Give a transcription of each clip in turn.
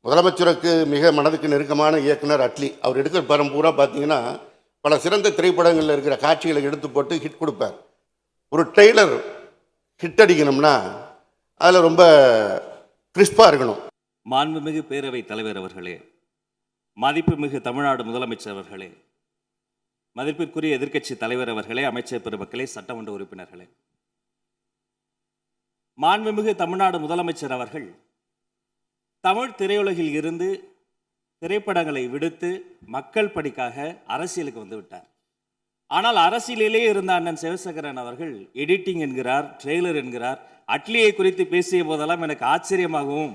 முதலமைச்சருக்கு மிக மனதுக்கு நெருக்கமான இயக்குனர் அட்லி. அவர் எடுக்கிற படம் பூரா பார்த்தீங்கன்னா பல சிறந்த திரைப்படங்களில் இருக்கிற காட்சிகளை எடுத்து போட்டு ஹிட் கொடுப்பார். ஒரு ட்ரெய்லர் ஹிட் அடிக்கணும்னா அதில் ரொம்ப கிறிஸ்பாக இருக்கணும். மாண்புமிகு பேரவைத் தலைவர் அவர்களே, மதிப்புமிகு தமிழ்நாடு முதலமைச்சர் அவர்களே, மதிப்பிற்குரிய எதிர்க்கட்சி தலைவர் அவர்களே, அமைச்சர் பெருமக்களே, சட்டமன்ற உறுப்பினர்களே, மாண்புமிகு தமிழ்நாடு முதலமைச்சர் அவர்கள் தமிழ் திரையுலகில் இருந்து திரைப்படங்களை விடுத்து மக்கள் பணிக்காக அரசியலுக்கு வந்து விட்டார். ஆனால் அரசியலிலேயே இருந்த அண்ணன் சிவசேகரன் அவர்கள் எடிட்டிங் என்கிறார், ட்ரெய்லர் என்கிறார். அட்லியை குறித்து பேசிய போதெல்லாம் எனக்கு ஆச்சரியமாகவும்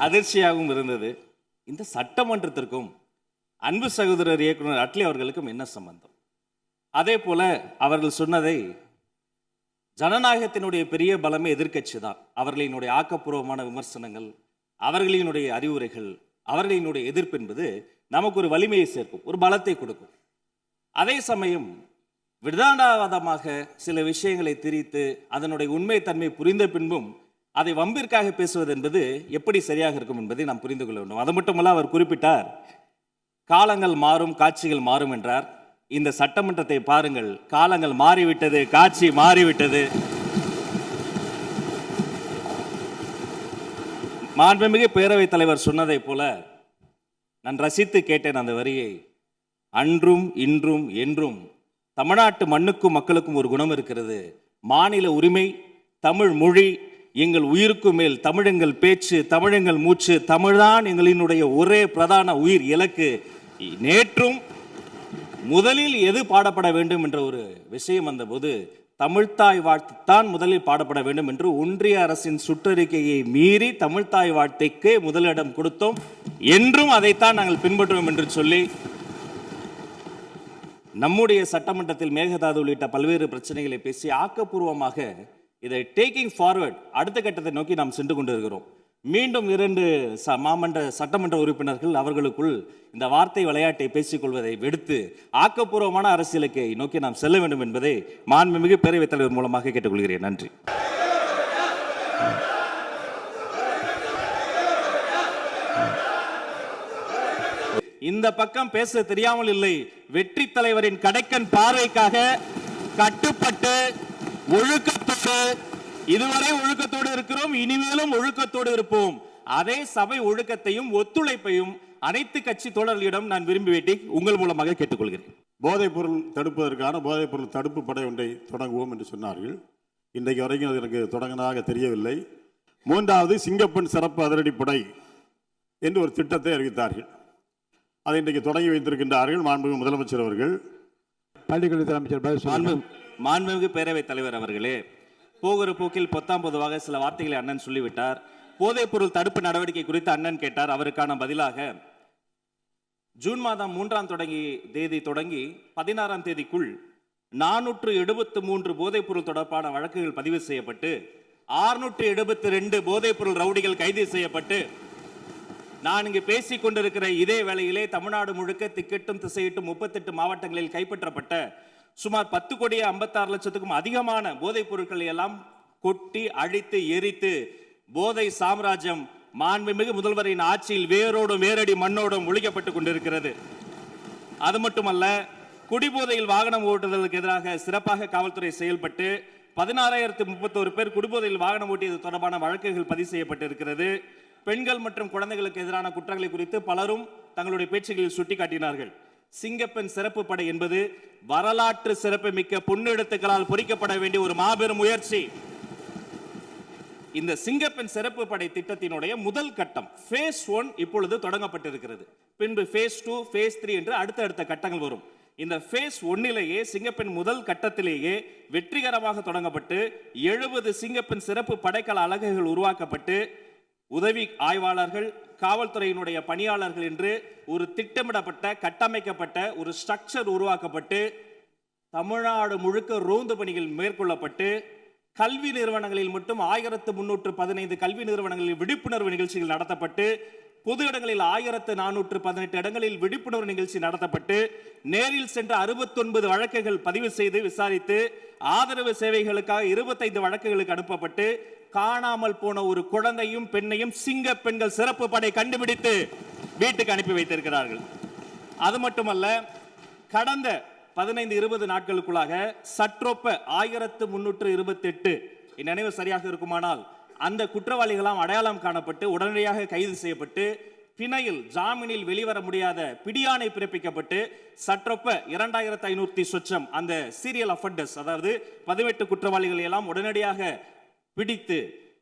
அதிர்ச்சியாகவும் இருந்தது. இந்த சட்டமன்றத்திற்கும் அன்பு சகோதரர் இயக்குனர் அட்லி அவர்களுக்கும் என்ன சம்பந்தம்? அதே போல அவர்கள் சொன்னதை, ஜனநாயகத்தினுடைய பெரிய பலமே எதிர்க்கட்சி தான். அவர்களினுடைய ஆக்கப்பூர்வமான விமர்சனங்கள், அவர்களினுடைய அறிவுரைகள், அவர்களினுடைய எதிர்ப்பு என்பது நமக்கு ஒரு வலிமையை சேர்க்கும், ஒரு பலத்தை கொடுக்கும். அதே சமயம் விடாண்டாவாதமாக சில விஷயங்களை திரித்து அதனுடைய உண்மை தன்மை புரிந்த பின்பும் அதை வம்பிற்காக பேசுவது என்பது எப்படி சரியாக இருக்கும் என்பதை நாம் புரிந்து கொள்ள வேண்டும். அது மட்டுமல்ல, அவர் குறிப்பிட்டார், காலங்கள் மாறும் காட்சிகள் மாறும் என்றார். இந்த சட்டமன்றத்தை பாருங்கள், காலங்கள் மாறிவிட்டது, காட்சி மாறிவிட்டது. மாண்புமிகு பேரவைத் தலைவர் சொன்னதை போல நான் ரசித்து கேட்டேன் அந்த வரியை. அன்றும் இன்றும் என்றும் தமிழ்நாட்டு மண்ணுக்கும் மக்களுக்கும் ஒரு குணம் இருக்கிறது. மாநில உரிமை, தமிழ் மொழி எங்கள் உயிருக்கும் மேல், தமிழ் எங்கள் பேச்சு, தமிழ் எங்கள் மூச்சு, தமிழ்தான் எங்களினுடைய ஒரே பிரதான உயிர் இலக்கு. நேற்றும் முதலில் எது பாடப்பட வேண்டும் என்ற ஒரு விஷயம் வந்தபோது தமிழ்த்தாய் வாழ்த்துத்தான் முதலில் பாடப்பட வேண்டும் என்று ஒன்றிய அரசின் சுற்றறிக்கையை மீறி தமிழ்த்தாய் வாழ்த்தைக்கு முதலிடம் கொடுத்தோம். என்றும் அதைத்தான் நாங்கள் பின்பற்றுவோம் என்று சொல்லி நம்முடைய சட்டமன்றத்தில் மேகதாது உள்ளிட்ட பல்வேறு பிரச்சனைகளை பேசி ஆக்கப்பூர்வமாக இதை டேக்கிங் ஃபார்வர்ட், அடுத்த கட்டத்தை நோக்கி நாம் சென்று கொண்டிருக்கிறோம். மீண்டும் 2 சட்டமன்ற உறுப்பினர்கள் அவர்களுக்குள் இந்த வார்த்தை விளையாட்டை பேசிக்கொள்வதை விடுத்து ஆக்கப்பூர்வமான அரசியலுக்கு நோக்கி நாம் செல்ல வேண்டும் என்பதை மாண்புமிகு பேரவைத் தலைவர் மூலமாக கேட்டுக்கொள்கிறேன். நன்றி. இந்த பக்கம் பேச தெரியாமல் இல்லை. வெற்றி தலைவரின் கடைக்கன் பார்வைக்காக கட்டுப்பட்டு ஒழுக்கத்தோடு, இதுவரை ஒழுக்கத்தோடு இருக்கிறோம், இனிமேலும் ஒழுக்கத்தோடு இருப்போம். அதே சபை ஒழுக்கத்தையும் ஒத்துழைப்பையும் அனைத்து கட்சி தோழர்களிடம் நான் விரும்பி வேண்டி உங்கள் மூலமாக கேட்டுக்கொள்கிறேன். போதைப் பொருள் தடுப்பதற்கான போதைப் பொருள் தடுப்பு படை ஒன்றை தொடங்குவோம் என்று சொன்னார்கள். இன்றைக்கு வரைக்கும் அது எனக்கு தொடங்கினதாக தெரியவில்லை. 3வது சிங்கப்பெண் சிறப்பு அதிரடிப்படை என்று ஒரு திட்டத்தை அறிவித்தார்கள். அதை இன்றைக்கு தொடங்கி வைத்திருக்கின்றார்கள் மாண்புமிகு முதலமைச்சர் அவர்கள். பள்ளிக்கல்வித்துறை அமைச்சர் மாண்புமிகு பேரவைத் தலைவர் அவர்களே, போகிற போக்கில் பொத்தாம் பொதுவாக சில வார்த்தைகளை அண்ணன் சொல்லிவிட்டார். போதைப் பொருள் தடுப்பு நடவடிக்கை குறித்து அண்ணன் கேட்டார். அவருக்கான பதிலாக ஜூன் மாதம் 3ஆம் தேதி தொடங்கி 16ஆம் தேதிக்குள் 473 போதைப் பொருள் தொடர்பான வழக்குகள் பதிவு செய்யப்பட்டு 672 போதைப் பொருள் ரவுடிகள் கைது செய்யப்பட்டு, நான் இங்கு பேசிக் கொண்டிருக்கிற இதே வேளையிலே தமிழ்நாடு முழுக்க திக்கெட்டும் திசையிட்டும் 38 மாவட்டங்களில் கைப்பற்றப்பட்ட சுமார் 10,56,00,000க்கும் அதிகமான போதைப் பொருட்களை எல்லாம் கொட்டி அழித்து எரித்து போதை சாம்ராஜ்யம் மாண்புமிகு முதல்வரின் ஆட்சியில் வேரோடும் வேரடி மண்ணோடும் ஒழிக்கப்பட்டுக் கொண்டிருக்கிறது. அது மட்டுமல்ல, குடிபோதையில் வாகனம் ஓட்டுவதற்கு எதிராக சிறப்பாக காவல்துறை செயல்பட்டு 16,031 பேர் குடிபோதையில் வாகனம் ஓட்டியது தொடர்பான வழக்குகள் பதிவு செய்யப்பட்டிருக்கிறது. பெண்கள் மற்றும் குழந்தைகளுக்கு எதிரான குற்றங்களை குறித்து பலரும் தங்களுடைய பேச்சுகளில் சுட்டிக்காட்டினார்கள். சிங்கப்பெண் சிறப்பு படை என்பது வரலாற்று சிறப்பு மிக்க பொன்னெழுத்துக்களால் பொறிக்கப்பட வேண்டிய ஒரு மாபெரும் முயற்சி. இந்த சிங்கப்பெண் சிறப்பு படை திட்டத்தினுடைய முதல் கட்டம் phase 1 இப்பொழுது தொடங்கப்பட்டிருக்கிறது. பின்பு phase 2, phase 3 என்று அடுத்தடுத்த கட்டங்கள் வரும். இந்த phase 1லேயே சிங்கப்பெண் முதல் கட்டத்திலேயே வெற்றிகரமாக தொடங்கப்பட்டு 70 சிங்கப்பெண் சிறப்பு படைக்கல அலகுகள் உருவாக்கப்பட்டு உதவி ஆய்வாளர்கள், காவல்துறையினுடைய பணியாளர்கள் என்று ஒரு திட்டமிடப்பட்ட கட்டமைக்கப்பட்ட ஒரு ஸ்ட்ரக்சர் உருவாக்கப்பட்டு தமிழ்நாடு முழுக்க ரோந்து பணிகள் மேற்கொள்ளப்பட்டு கல்வி நிறுவனங்களில் மட்டும் 1315 கல்வி நிறுவனங்களில் விழிப்புணர்வு நிகழ்ச்சிகள் நடத்தப்பட்டு பொது இடங்களில் 1418 இடங்களில் விழிப்புணர்வு நிகழ்ச்சி நடத்தப்பட்டு நேரில் சென்ற 69 வழக்குகள் பதிவு செய்து விசாரித்து ஆதரவு சேவைகளுக்காக 25 வழக்குகளுக்கு அனுப்பப்பட்டு காணாமல் போன ஒரு குழந்தையும் பெண்ணையும் சிங்க பெண்கள் சிறப்பு படை கண்டுபிடித்து வீட்டுக்கு அனுப்பி வைத்திருக்கிறார்கள். அது மட்டுமல்ல, கடந்த 15-20 நாட்களுக்குள்ளாக சற்றொப்ப 1328 நினைவு சரியாக இருக்குமானால் அந்த குற்றவாளிகளாம் அடையாளம் காணப்பட்டு உடனடியாக கைது செய்யப்பட்டு பிணையில் ஜாமீனில் வெளிவர முடியாத பிடியாணை பிறப்பிக்கப்பட்டு சற்றொப்ப 2500 சொச்சம் அந்த சீரியல் அஃபெண்டர்ஸ், அதாவது 18 குற்றவாளிகளை எல்லாம் உடனடியாக பிடித்து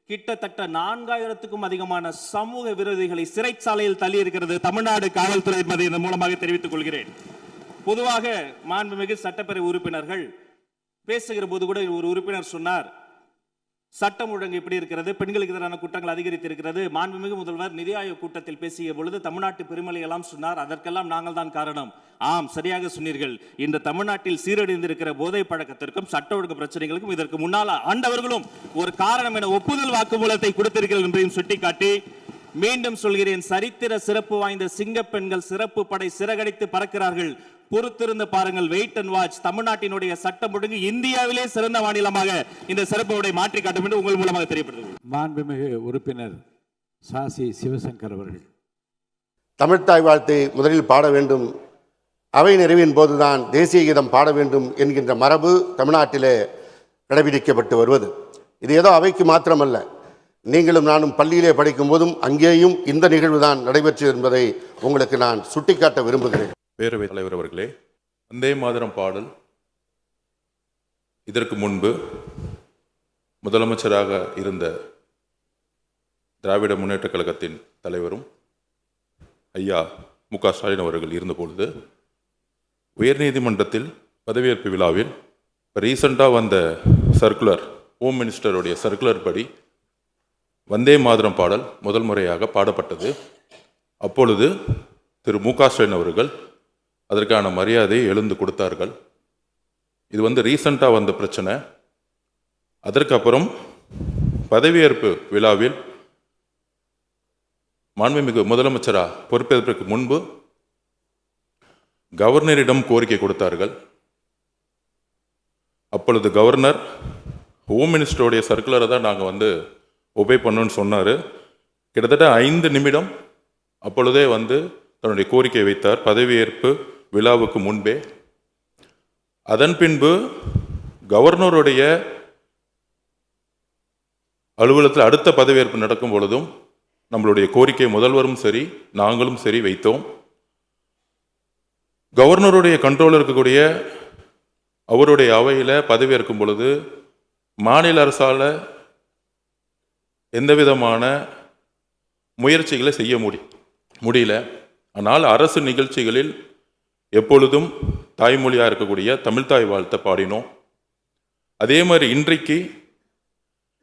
கிட்டத்தட்ட 4000க்கும் அதிகமான சமூக விரோதிகளை சிறைச்சாலையில் தள்ளி இருக்கிறது தமிழ்நாடு காவல்துறை என்பதை இதன் மூலமாக தெரிவித்துக் கொள்கிறேன். பொதுவாக மாண்புமிகு சட்டப்பேரவை உறுப்பினர்கள் பேசுகிற போது கூட ஒரு உறுப்பினர் சொன்னார், சட்டம் ஒழுங்கு எப்படி இருக்கிறது, பெண்களுக்கு எதிரான குற்றங்கள் அதிகரித்திருக்கிறது. மாண்புமிகு முதல்வர் நிதி ஆயோக் கூட்டத்தில் பேசிய பொழுது தமிழ்நாட்டு பெருமளை எல்லாம் சொன்னார், அதற்கெல்லாம் நாங்கள் தான் காரணம். ஆம், சரியாக சொன்னீர்கள். இந்த தமிழ்நாட்டில் சீரழிந்திருக்கிற போதை பழக்கத்திற்கும் சட்ட ஒழுங்கு பிரச்சனைகளுக்கும் இதற்கு முன்னால் ஆண்டவர்களும் ஒரு காரணம் என ஒப்புதல் வாக்குமூலத்தை கொடுத்திருக்கிறது என்பதையும் சுட்டிக்காட்டி, மீண்டும் சொல்கிறேன், சரித்திர சிறப்பு வாய்ந்த சிங்க பெண்கள் சிறப்பு படை சிறகடித்து பறக்கிறார்கள். பொறுத்திருந்து பாருங்கள், வெயிட் அண்ட் வாட்ச். தமிழ்நாட்டினுடைய சட்டம் ஒழுங்கு இந்தியாவிலே சிறந்த மாநிலமாக இந்த சிறப்பு படை மாற்றி காட்டும் என்று உங்கள் மூலமாக தெரியப்படுகிறது. மாண்புமிகு உறுப்பினர் சாசி சிவசங்கர் அவர்கள். தமிழ்த்தாய் வாழ்த்தை முதலில் பாட வேண்டும், அவை நிறைவின் போதுதான் தேசிய கீதம் பாட வேண்டும் என்கின்ற மரபு தமிழ்நாட்டிலே கடைபிடிக்கப்பட்டு வருவது. இது ஏதோ அவைக்கு மாத்திரமல்ல, நீங்களும் நானும் பள்ளியிலே படிக்கும் போதும் அங்கேயும் இந்த நிகழ்வு தான் நடைபெற்று என்பதை உங்களுக்கு நான் சுட்டிக்காட்ட விரும்புகிறேன். பேரவைத் தலைவர் அவர்களே, வந்தே மாதரம் பாடல் இதற்கு முன்பு முதலமைச்சராக இருந்த திராவிட முன்னேற்றக் கழகத்தின் தலைவரும் ஐயா மு.க. ஸ்டாலின் அவர்கள் இருந்தபொழுது உயர்நீதிமன்றத்தில் பதவியேற்பு விழாவில் ரீசண்டாக வந்த சர்க்குலர், ஹோம் மினிஸ்டருடைய சர்க்குலர் படி வந்தே மாதரம் பாடல் முதல் முறையாக பாடப்பட்டது. அப்பொழுது திரு மு.க. ஸ்டாலின் அவர்கள் அதற்கான மரியாதையை எழுந்து கொடுத்தார்கள். இது ரீசண்டாக வந்த பிரச்சனை. அதற்கப்புறம் பதவியேற்பு விழாவில் மாண்புமிகு முதலமைச்சராக பொறுப்பேற்பதற்கு முன்பு கவர்னரிடம் கோரிக்கை கொடுத்தார்கள். அப்பொழுது கவர்னர் ஹோம் மினிஸ்டருடைய சர்க்குலரை தான் நாங்கள் ஒபே பண்ணோன்னு சொன்னார். கிட்டத்தட்ட 5 நிமிடம் அப்பொழுதே தன்னுடைய கோரிக்கை வைத்தார் பதவியேற்பு விழாவுக்கு முன்பே. அதன் பின்பு கவர்னருடைய அலுவலகத்தில் அடுத்த பதவியேற்பு நடக்கும் பொழுதும் நம்மளுடைய கோரிக்கை முதல்வரும் சரி நாங்களும் சரி வைத்தோம். கவர்னருடைய கண்ட்ரோலில் இருக்கக்கூடிய அவருடைய அவையில் பதவியேற்கும் பொழுது மாநில அரசால் எந்த விதமான முயற்சிகளை செய்ய முடியல. ஆனால் அரசு நிகழ்ச்சிகளில் எப்பொழுதும் தாய்மொழியாக இருக்கக்கூடிய தமிழ்த்தாய் வாழ்த்தை பாடினோம். அதே மாதிரி இன்றைக்கு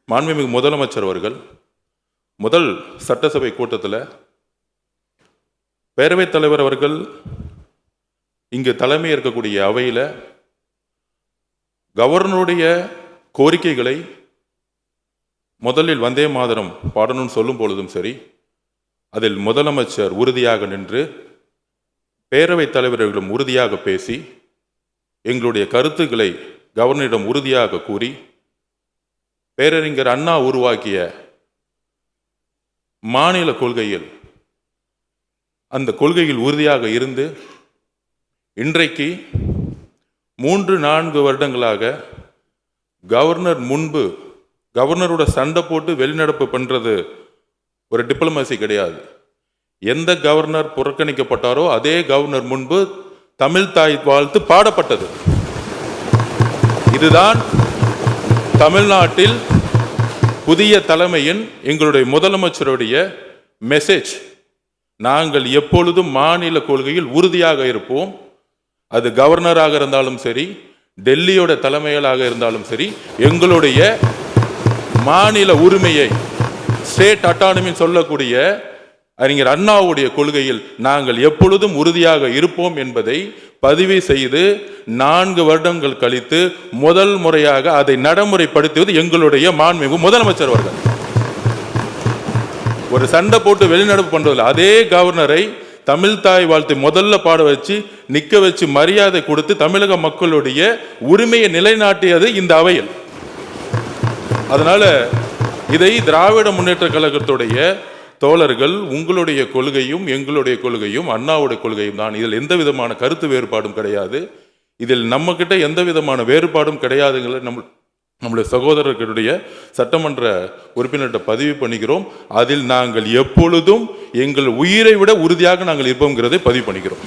மாண்புமிகு முதலமைச்சர் அவர்கள் முதல் சட்டசபை கூட்டத்தில் பேரவைத் தலைவர் அவர்கள் இங்கு தலைமை இருக்கக்கூடிய அவையில் கவர்னருடைய கோரிக்கைகளை முதலில் வந்தே மாதரம் பாடணும்னு சொல்லும் பொழுதும் சரி, அதில் முதலமைச்சர் உறுதியாக நின்று பேரவைத் தலைவர்களும் உறுதியாக பேசி எங்களுடைய கருத்துக்களை கவர்னரிடம் உறுதியாக கூறி பேரறிஞர் அண்ணா உருவாக்கிய மாநில கொள்கையில் அந்த கொள்கையில் உறுதியாக இருந்து இன்றைக்கு 3-4 வருடங்களாக கவர்னர் முன்பு கவர்னரோட சண்டை போட்டு வெளிநடப்பு பண்ணுறது ஒரு டிப்ளமசி கிடையாது. எந்த கவர்னர் புறக்கணிக்கப்பட்டாரோ அதே கவர்னர் முன்பு தமிழ்த்தாய் வாழ்த்து பாடப்பட்டது. இதுதான் தமிழ்நாட்டில் புதிய தலைமையின் எங்களுடைய முதலமைச்சருடைய மெசேஜ். நாங்கள் எப்பொழுதும் மாநில கொள்கையில் உறுதியாக இருப்போம். அது கவர்னராக இருந்தாலும் சரி, டெல்லியோட தலைமையிலாக இருந்தாலும் சரி, எங்களுடைய மாநில உரிமையை ஸ்டேட் அட்டானமின்னு சொல்லக்கூடிய அறிஞர் அண்ணாவுடைய கொள்கையில் நாங்கள் எப்பொழுதும் உறுதியாக இருப்போம் என்பதை பதிவு செய்து 4 வருடங்கள் கழித்து முதல் முறையாக அதை நடைமுறைப்படுத்துவது எங்களுடைய மாண்புமிகு முதலமைச்சர் அவர்கள். ஒரு சண்டை போட்டு வெளிநடப்பு பண்றதில்லை. அதே கவர்னரை தமிழ்த்தாய் வாழ்த்து முதல்ல பாட வச்சு நிக்க வச்சு மரியாதை கொடுத்து தமிழக மக்களுடைய உரிமையை நிலைநாட்டியது இந்த அவையில். அதனால இதை திராவிட முன்னேற்ற கழகத்துடைய தோழர்கள், உங்களுடைய கொள்கையும் எங்களுடைய கொள்கையும் அண்ணாவுடைய கொள்கையும் தான். இதில் எந்த விதமான கருத்து வேறுபாடும் கிடையாது. இதில் நம்ம கிட்ட எந்த விதமான வேறுபாடும் கிடையாதுங்களை நம்முடைய சகோதரர்களுடைய சட்டமன்ற உறுப்பினர்கிட்ட பதிவு பண்ணிக்கிறோம். அதில் நாங்கள் எப்பொழுதும் எங்கள் உயிரை விட உறுதியாக நாங்கள் இருப்போங்கிறதை பதிவு பண்ணிக்கிறோம்.